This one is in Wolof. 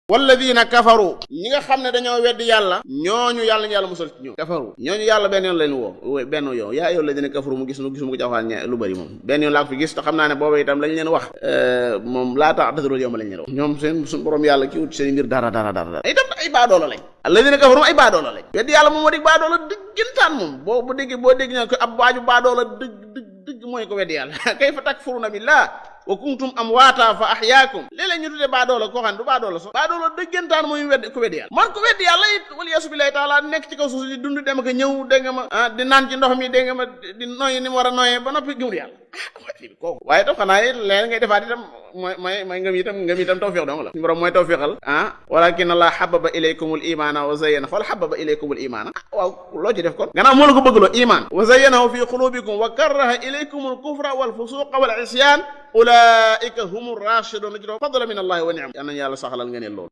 walladina kafaru ñi nga xam ne dañoo weddi yàlla ñooñu yàlla ñu yàlla musal ci ñoom kafaru ñooñu yàlla benn yoon leen woo benn yoon yaa ayyuhal ladina kafaru mu gis mu ko jaxaan lu bari moom benn yoon laa ko fi gis te xam naa ne booba itam lañ leen wax moom laa ta'tazirul yawma lañ leen wax ñoom suñu borom yàlla ki wut seen mbir dara itam ay baadoola lañ alladina kafaru ay baadoola lañ weddi yàlla moom moo dig baadoola dëggantaan moom boo dégg ña ko ab waaju baadoola dëgg mooy ko weddi yàlla kayfa takfuruna billah wa kuntum amwaata fa ahyaakum léeg-léeg ñu tuddee baadoola koo xam ne du baadoola so baadoola dëggantaan mooy ko weddi yàlla man ko weddi yàlla it wala yasu billahi taala nekk ci kaw suuf di dund dem ak ñëw dégg nga ma di naan ci ndox mi dégg nga ma di noyyi ni mu war a noyyee ba noppi gëmul yàlla kooku waaye tam xanaa it leen ngay defaat itam mooy ngëm itam tawfiq dong la suñu borom mooy tawfiqal walakin allah hababa ilaykumul imana wa zayyana xool hababa ilaykumul imana waaw loo ci def kon gannaaw moo la ko bëggloo iman wa zayyanahu fi qulubikum wa karraha ilaykumul kufra wal fusuqa wal isyan ulaika humur rashidun fadlan min allah wa ni'ma yal nañu yàlla saxalal ngeen loolu